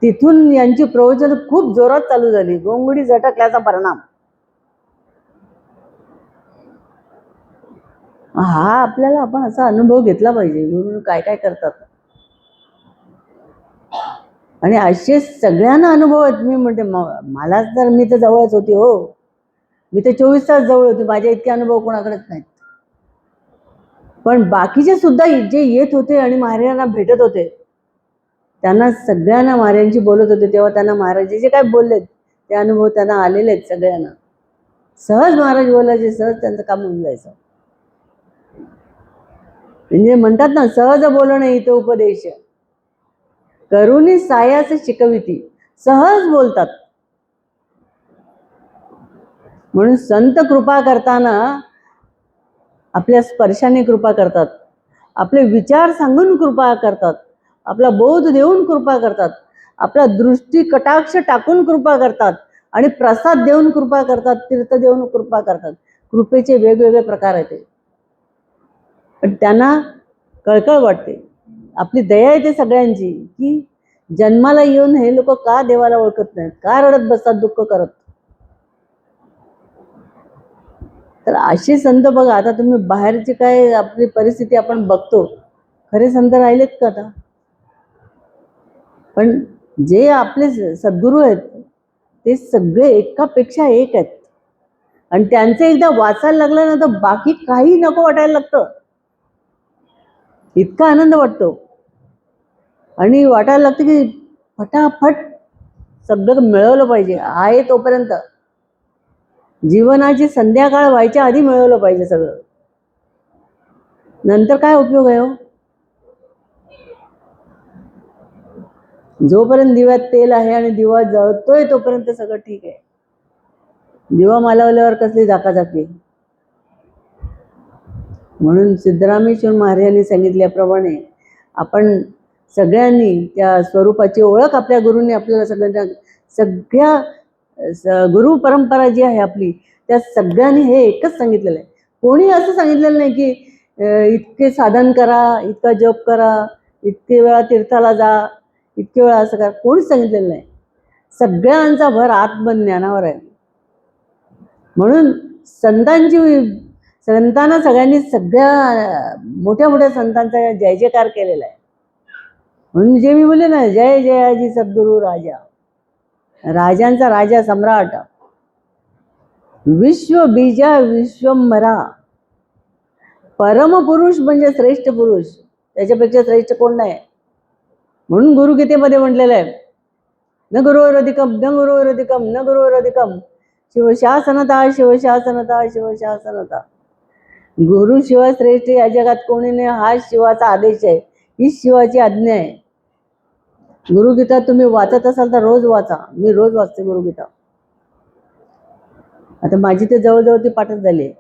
तिथून यांची प्रवचन खूप जोरात चालू झाली. घोंगडी झटकल्याचा परिणाम हा आपल्याला, आपण असा अनुभव घेतला पाहिजे गुरु काय काय करतात. आणि असे सगळ्यांना अनुभव आहेत. मी म्हणते मलाच तर, मी तर जवळच होती हो, मी तर 24 तास जवळ होती, माझ्या इतके अनुभव कोणाकडेच नाहीत. पण बाकीचे सुद्धा जे येत होते आणि महाराजांना भेटत होते, त्यांना सगळ्यांना महाराजांची बोलत होते, तेव्हा त्यांना महाराज जे काय बोललेत ते अनुभव त्यांना आलेले आहेत सगळ्यांना. सहज महाराज बोलायचे, सहज त्यांचं काम होऊन जायचं. म्हणजे म्हणतात ना, सहज बोलणं इथं उपदेश, करुणी सायास शिकविती. सहज बोलतात. म्हणून संत कृपा करताना आपल्या स्पर्शाने कृपा करतात, आपले विचार सांगून कृपा करतात, आपला बोध देऊन कृपा करतात, आपला दृष्टी कटाक्ष टाकून कृपा करतात, आणि प्रसाद देऊन कृपा करतात, तीर्थ देऊन कृपा करतात. कृपेचे वेगवेगळे प्रकार आहेत. पण त्यांना कळकळ वाटते, आपली दया येते सगळ्यांची, की जन्माला येऊन हे लोक का देवाला ओळखत नाहीत, का रडत बसतात दुःख करत. तर अशी संत बघा, आता तुम्ही बाहेरची काय आपली परिस्थिती आपण बघतो, खरे संत राहिलेत का आता? पण जे आपले सद्गुरू आहेत ते सगळे एकापेक्षा एक आहेत, आणि त्यांचं एकदा वाचायला लागलं ना तर बाकी काही नको वाटायला लागतं, इतका आनंद वाटतो. आणि वाटायला लागतं की फटाफट सगळं मिळवलं पाहिजे, आहे तोपर्यंत, जीवनाची संध्याकाळ व्हायच्या आधी मिळवलं पाहिजे सगळं, नंतर काय उपयोग आहे हो. जोपर्यंत दिव्यात तेल आहे आणि दिवा जळतोय तोपर्यंत सगळं ठीक आहे, दिवा मालवल्यावर कसली झाकाझाकी. म्हणून सिद्धरामेश्वर महाराजांनी सांगितल्याप्रमाणे आपण सगळ्यांनी त्या स्वरूपाची ओळख आपल्या गुरूंनी आपल्याला सगळ्या गुरु परंपरा जी आहे आपली, त्या सगळ्यांनी हे एकच सांगितलेलं आहे. कोणी असं सांगितलेलं नाही की इतके साधन करा, इतका जप करा, इतके वेळा तीर्थाला जा, इतके वेळा असं करा, कोणीच सांगितलेलं नाही. सगळ्यांचा भर आत्मज्ञानावर आहे. म्हणून संतांना सगळ्यांनी सगळ्या मोठ्या मोठ्या संतांचा जय जयकार केलेला आहे. म्हणून जे मी बोलले ना, जय जयाजी सद्गुरु राजा, राजांचा राजा सम्राट, विश्व बीजा विश्वंभरा, परमपुरुष म्हणजे श्रेष्ठ पुरुष, त्याच्यापेक्षा श्रेष्ठ कोण नाही. म्हणून गुरुगीतेमध्ये म्हटलेलं आहे, न गुरुवरधिकम न गुरुवरधिकम न गुरुवरधिकम, शिवशासनता शिवशासनता शिवशासनता. गुरु शिवाय श्रेष्ठ या जगात कोणी नाही, हा शिवाचा आदेश आहे, ही शिवाची आज्ञा आहे. गुरुगीता तुम्ही वाचत असाल तर रोज वाचा, मी रोज वाचते गुरुगीता. आता माझी ते जवळजवळ ती पाठच झाली आहे.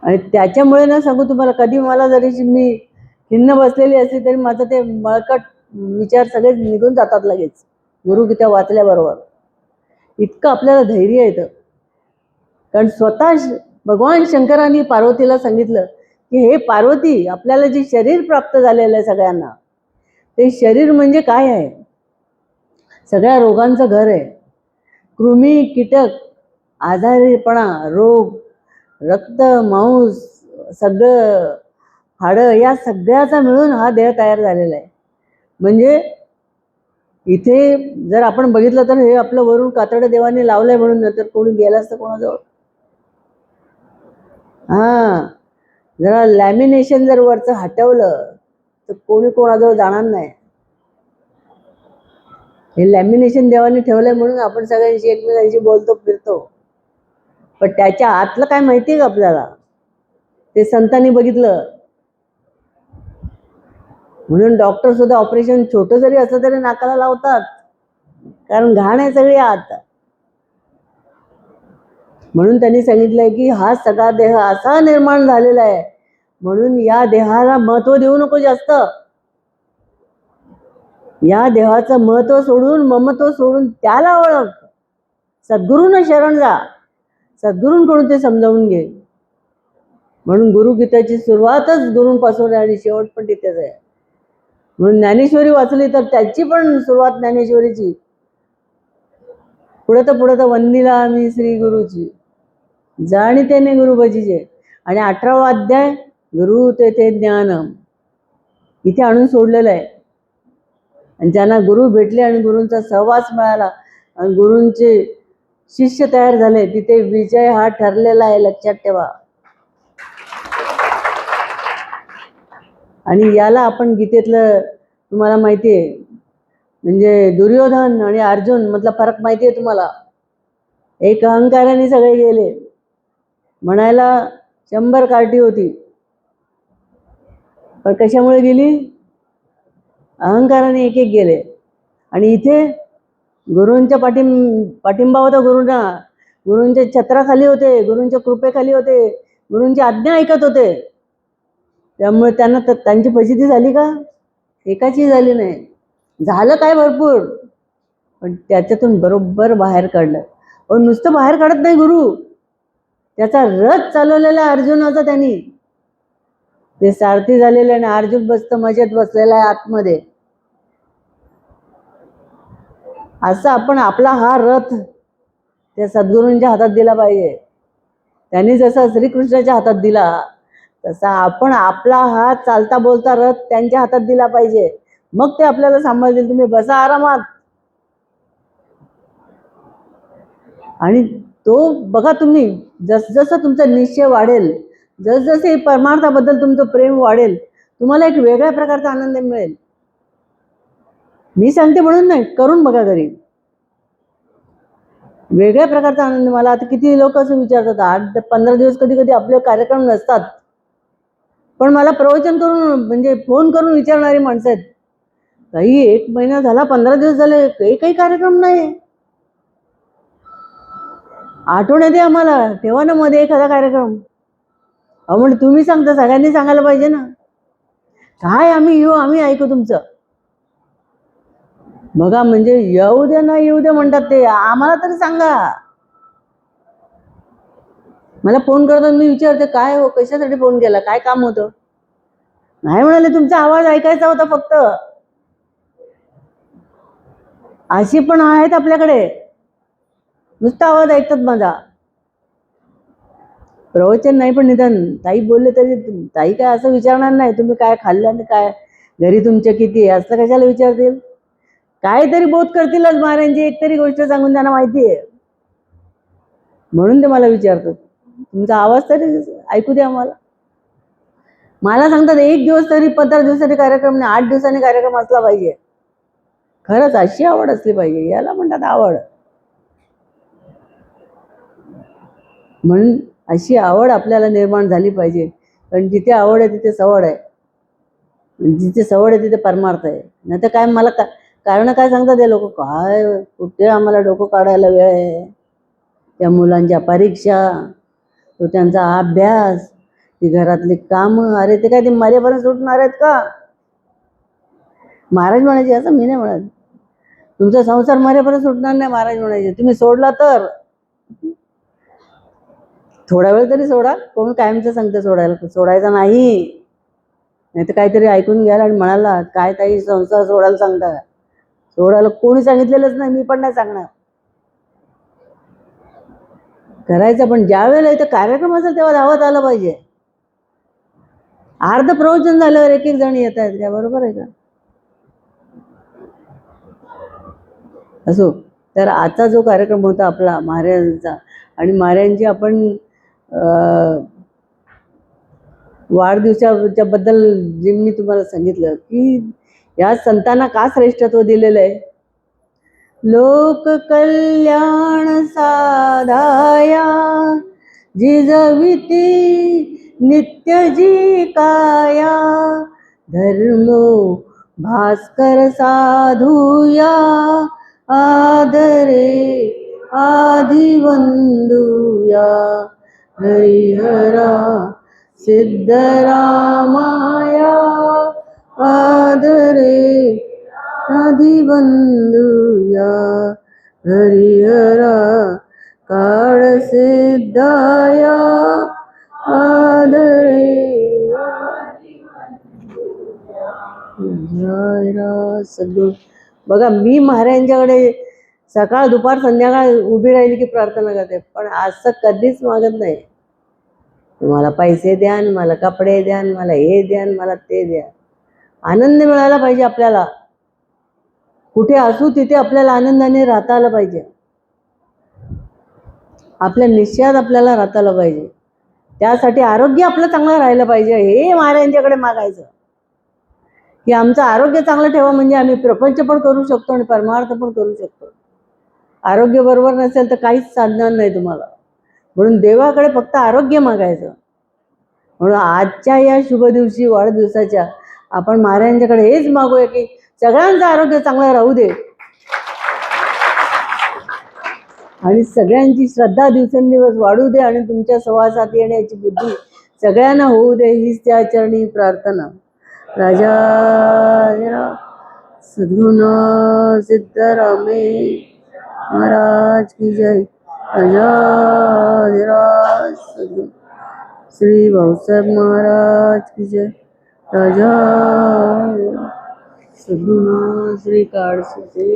आणि त्याच्यामुळे ना सांगू तुम्हाला, कधी मला जरी मी खिन्न बसलेली असली तरी माझं ते मळकट विचार सगळे निघून जातात लगेच गुरुगीता वाचल्याबरोबर. इतकं आपल्याला धैर्य येतं. कारण स्वतः भगवान शंकरांनी पार्वतीला सांगितलं की हे पार्वती, आपल्याला जे शरीर प्राप्त झालेलं आहे सगळ्यांना, ते शरीर म्हणजे काय आहे, सगळ्या रोगांचं घर आहे. कृमी, कीटक, आजारीपणा, रोग, रक्त, मांस, सगळं हाडं, या सगळ्याचा मिळून हा देह तयार झालेला आहे. म्हणजे इथे जर आपण बघितलं तर हे आपलं वरून कातडं देवाने लावलंय म्हणून, नंतर कोणी गेलं असतं कोणाजवळ. जरा लॅमिनेशन जर वरचं हटवलं तर कोणी कोणाजवळ जाणार नाही. हे लॅमिनेशन देवाने ठेवलंय म्हणून आपण सगळ्यांशी एकमेकांशी बोलतो फिरतो, पण त्याच्या आतलं काय माहितीये का आपल्याला, ते संतांनी बघितलं. म्हणून डॉक्टर सुद्धा ऑपरेशन छोटं जरी असलं तरी नाकाला लावतात, कारण घाण आहे सगळी आत. म्हणून त्यांनी सांगितलंय की हा सगळा देह असा निर्माण झालेला आहे, म्हणून या देहाला महत्व देऊ नको जास्त. या देहाचं महत्व सोडून, ममत्व सोडून त्याला ओळख, सद्गुरूंना शरण जा, सद्गुरूंकडून ते समजावून घे. म्हणून गुरुगीतेची सुरुवातच गुरूंपासून आहे आणि शेवट पण तिथेच आहे. म्हणून ज्ञानेश्वरी वाचली तर त्याची पण सुरुवात ज्ञानेश्वरीची, पुढे तर वंदिला मी श्री गुरुची, जाणीतेने गुरु भजीचे, आणि 18वा अध्याय गुरु तेथे ज्ञान, इथे आणून सोडलेलं आहे. आणि ज्यांना गुरु भेटले आणि गुरूंचा सहवास मिळाला आणि गुरूंचे शिष्य तयार झाले, तिथे विजय हा ठरलेला आहे, लक्षात ठेवा. आणि याला आपण गीतेतलं तुम्हाला माहिती आहे, म्हणजे दुर्योधन आणि अर्जुन मधला फरक माहिती आहे तुम्हाला. एक अहंकाराने सगळे गेले, म्हणायला 100 कार्टी होती, पण कशामुळे गेली, अहंकाराने एक एक गेले. आणि इथे गुरूंच्या पाठिंबा होता गुरूंना, गुरूंच्या छत्राखाली होते, गुरूंच्या कृपेखाली होते, गुरूंची आज्ञा ऐकत होते, त्यामुळे त्यांना त्यांची फजिती झाली का, एकाची झाली नाही. झालं काय भरपूर, पण त्याच्यातून बरोबर बाहेर काढलं. नुसतं बाहेर काढत नाही गुरु, त्याचा रथ चालवलेला अर्जुनाचा त्यांनी, ते सारथी झालेले आणि अर्जुन बसत मजेत बसलेला आहे आतमध्ये. असं आपण आपला हा रथ त्या सद्गुरूंच्या हातात दिला पाहिजे. त्यांनी जसा श्रीकृष्णाच्या हातात दिला तसा आपण आपला हा चालता बोलता रथ त्यांच्या हातात दिला पाहिजे. मग ते आपल्याला सांभाळतील. तुम्ही बसा आरामात. आणि तो बघा, तुम्ही जसजसं तुमचा निश्चय वाढेल, जसजसे परमार्थाबद्दल तुमचं प्रेम वाढेल, तुम्हाला एक वेगळ्या प्रकारचा आनंद मिळेल. मी सांगते म्हणून नाही, करून बघा घरी. वेगळ्या प्रकारचा आनंद. मला आता किती लोक असं विचारतात, 8-15 दिवस कधी कधी आपले कार्यक्रम नसतात, पण मला प्रवचन करून म्हणजे फोन करून विचारणारी माणसं आहेत, काही 1 महिना झाला, 15 दिवस झाले, काही कार्यक्रम नाही. आठवण येते आम्हाला, ठेवा ना मध्ये एखादा कार्यक्रम. अहो म्हणजे तुम्ही सांगता, सगळ्यांनी सांगायला पाहिजे ना. काय आम्ही येऊ, आम्ही ऐकू तुमचं. बघा, म्हणजे येऊ दे ना येऊ दे म्हणतात ते, आम्हाला तरी सांगा. मला फोन करतात, मी विचारते काय हो, कशासाठी फोन केला, काय काम होतं? नाही म्हणाले, तुमचा आवाज ऐकायचा होता फक्त. अशी पण आहेत आपल्याकडे, नुसता आवाज ऐकतात माझा. प्रवचन नाही पण निदान ताई बोलले तरी ताई काय असं विचारणार नाही, तुम्ही काय खाल्लं आणि काय घरी तुमच्या किती, असं कशाला विचारतील? काहीतरी बोध करतीलच महाराजांची, एक तरी गोष्ट सांगून त्यांना माहिती आहे, म्हणून ते मला विचारतात. तुमचा आवाज तरी ऐकू द्या आम्हाला. मला सांगतात 1 दिवस तरी, 15 दिवसांनी कार्यक्रम नाही, 8 दिवसांनी कार्यक्रम असला पाहिजे. खरंच अशी आवड असली पाहिजे, याला म्हणतात आवड. म्हणून अशी आवड आपल्याला निर्माण झाली पाहिजे. कारण जिथे आवड आहे तिथे सवड आहे, जिथे सवड आहे तिथे परमार्थ आहे. नाही तर काय, मला कारण काय सांगतात ते लोक, काय कुठे आम्हाला डोकं काढायला वेळ आहे. त्या मुलांच्या परीक्षा, तो त्यांचा अभ्यास, ती घरातली कामं, अरे ते काय ते मरेपर्यंत सुटणार आहेत का? महाराज म्हणायचे असं, मी नाही म्हणत. तुमचा संसार मरेपर्यंत सुटणार नाही, महाराज म्हणायचे. तुम्ही सोडला तर थोडा वेळ तरी सोडा. कोण कायमचं सांगते सोडायचा नाही. नाही तर काहीतरी ऐकून घ्याल आणि म्हणाला, काय ताई संसार सोडायला सांगता? सोडायला कोणी सांगितलेलंच नाही, मी पण नाही सांगणार. करायचं, पण ज्या वेळेला इथं कार्यक्रम असेल तेव्हा धावत आलं पाहिजे. अर्ध प्रवचन झाल्यावर 1-1 जण येत आहेत, त्या बरोबर आहे का? असो, तर आजचा जो कार्यक्रम होता आपला महाराजांचा, आणि महाराजांची आपण वाढदिवसाच्या बद्दल जे मी तुम्हाला सांगितलं की या संतांना का श्रेष्ठत्व दिलेलं आहे. लोक कल्याण साधाया जिजविती नित्य जी काया, धर्मो भास्कर साधूया आदरे आदिवंदूया, हरिहरा सिद्धरामाया आदरे आदिवंदूया, हरिहरा काळ सिद्धाया आदरे. सद्गुरू बघा, मी महाराजांच्याकडे सकाळ दुपार संध्याकाळ उभी राहिली की प्रार्थना करते, पण असं कधीच मागत नाही मला पैसे द्या, मला कपडे द्या, मला हे द्या, मला ते द्या. आनंद मिळाला पाहिजे आपल्याला. कुठे असू तिथे आपल्याला आनंदाने राहता आलं पाहिजे, आपल्या निश्चयात आपल्याला राहता आलं पाहिजे. त्यासाठी आरोग्य आपलं चांगलं राहिलं पाहिजे, हे महाराजांच्याकडे मागायचं की आमचं आरोग्य चांगलं ठेवा, म्हणजे आम्ही प्रपंच पण करू शकतो आणि परमार्थ पण करू शकतो. आरोग्य बरोबर नसेल तर काहीच साधणार नाही तुम्हाला. म्हणून देवाकडे फक्त आरोग्य मागायचं. म्हणून आजच्या या शुभ दिवशी, वाढदिवसाच्या, आपण महाराजांच्याकडे हेच मागूया की सगळ्यांचं आरोग्य चांगलं राहू दे आणि सगळ्यांची श्रद्धा दिवसेंदिवस वाढू दे आणि तुमच्या सहवासात येण्याची बुद्धी सगळ्यांना होऊ दे, हीच त्या चरणी प्रार्थना. राजा सद्गुरू सिद्धरामे महाराज की जय. राजाधिराज सद्गुरू श्री भाऊसाहेब महाराज की जय. राजा सद्गुरू श्री काळसुते.